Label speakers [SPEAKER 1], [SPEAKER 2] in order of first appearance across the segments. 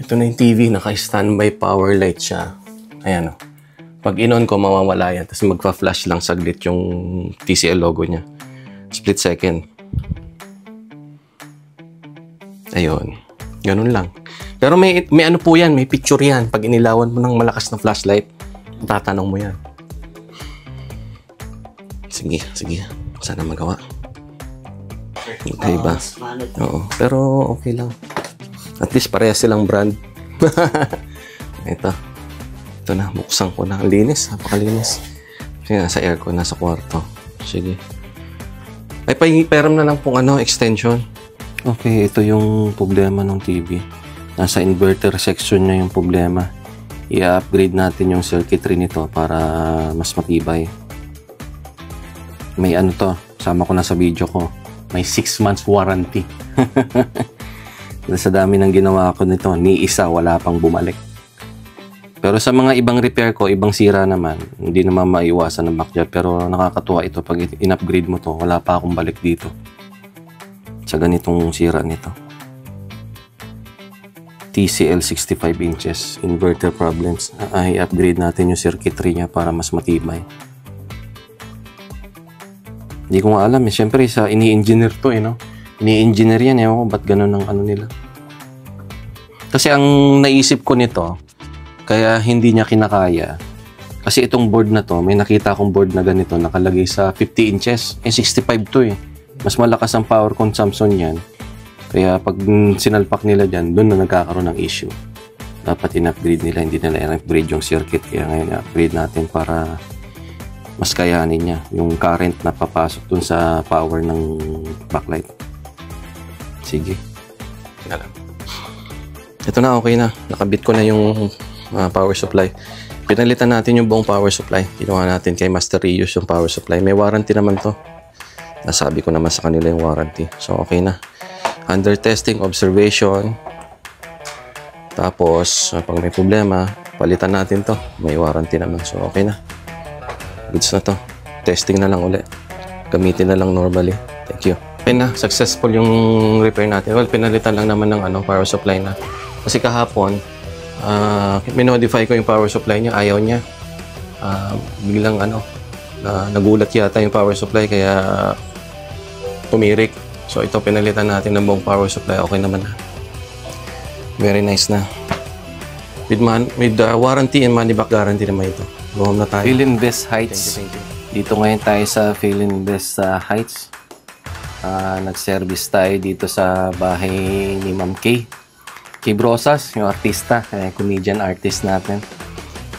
[SPEAKER 1] Ito na yung TV, naka-standby power light siya. Ayan o. Pag in-on ko, mawawala yan. Tapos magpa-flash lang saglit yung TCL logo niya. Split second. Ayun. Ganun lang. Pero may ano po yan, may picture yan. Pag inilawan mo ng malakas na flashlight, tatanong mo yan. Sige, sige. Sana magawa. Okay ba? Oo. Pero okay lang. At least parehas silang brand. Ito. Ito na. Buksan ko na. Linis. Napakalinis. Kasi nasa aircon. Nasa kwarto. Sige. Ay, pairam na lang pong extension. Okay. Ito yung problema ng TV. Nasa inverter section niya yung problema. I-upgrade natin yung circuitry nito para mas matibay. May ano to. Sama ko na sa video ko. May 6 months warranty. Sa dami ng ginawa ko nito, ni isa wala pang bumalik. Pero sa mga ibang repair ko, ibang sira naman, hindi naman maiwasan ng backyard. Pero nakakatuwa ito pag in-upgrade mo to, wala pa akong balik dito. Sa ganitong sira nito. TCL 65 inches, inverter problems. I-upgrade natin yung circuitry niya para mas matibay. Hindi ko nga alam eh. Siyempre, ini-engineer to no? Ini-engineer yan eh. Ba't ganun ang ano nila? Kasi ang naisip ko nito, kaya hindi niya kinakaya. Kasi itong board na to, may nakita akong board na ganito, nakalagay sa 50 inches. 65 to eh. Mas malakas ang power consumption yan. Kaya pag sinalpak nila dyan, doon na nagkakaroon ng issue. Dapat in-upgrade nila, hindi nila in-upgrade yung circuit. Kaya ngayon, i-upgrade natin para mas kayanin niya yung current na papasok dun sa power ng backlight. Sige. Ito na, okay na. Nakabit ko na yung power supply. Pinalitan natin yung buong power supply. Ginawa natin kay Master Reuse yung power supply. May warranty naman to. Nasabi ko naman sa kanila yung warranty. So, okay na. Under testing, observation. Tapos, pag may problema, palitan natin to. May warranty naman. So, okay na. Goods na to. Testing na lang ulit. Gamitin na lang normally. Thank you. Okay na. Successful yung repair natin. Well, pinalitan lang naman ng power supply na. Kasi kahapon, minodify ko yung power supply niya. Ayaw niya. Biglang nagulat yata yung power supply kaya tumirik. So, ito pinalitan natin ng buong power supply. Okay naman na. Very nice na. With the warranty and money back guarantee naman ito. Go home na tayo. Philinvest Heights. Thank you. Dito ngayon tayo sa Philinvest Heights. Nag-service tayo dito sa bahay ni Ma'am Kay. Kay Brosas, yung artista, comedian artist natin.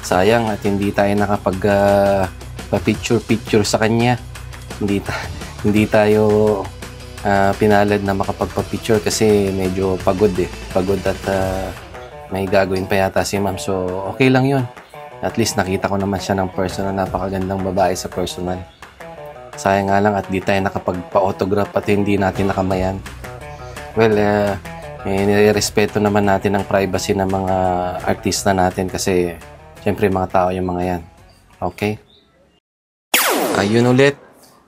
[SPEAKER 1] Sayang at hindi tayo nakapag-picture sa kanya. Hindi tayo pinalad na makapagpa-picture kasi medyo pagod eh. Pagod at may gagawin pa yata si Ma'am. So, okay lang yun. At least nakita ko naman siya ng personal. Napakagandang babae sa personal. Sayang nga lang at di tayo nakapagpa-autograph at hindi natin nakamayan. Well, nirespeto naman natin ang privacy ng mga artista natin kasi syempre mga tao yung mga yan. Okay? Ayun ulit.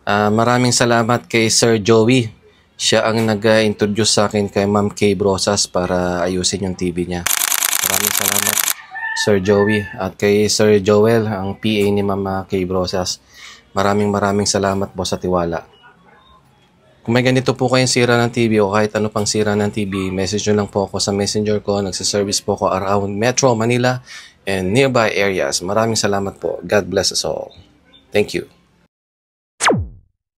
[SPEAKER 1] Maraming salamat kay Sir Joey. Siya ang nag-introduce sa akin kay Ma'am Kay Brosas para ayusin yung TV niya. Maraming salamat, Sir Joey. At kay Sir Joel, ang PA ni Ma'am Kay Brosas. Maraming salamat po sa tiwala. Kung may ganito po kayong sira ng TV o kahit ano pang sira ng TV, message nyo lang po ako sa messenger ko. Nagsiservice po ako around Metro Manila and nearby areas. Maraming salamat po. God bless us all. Thank you.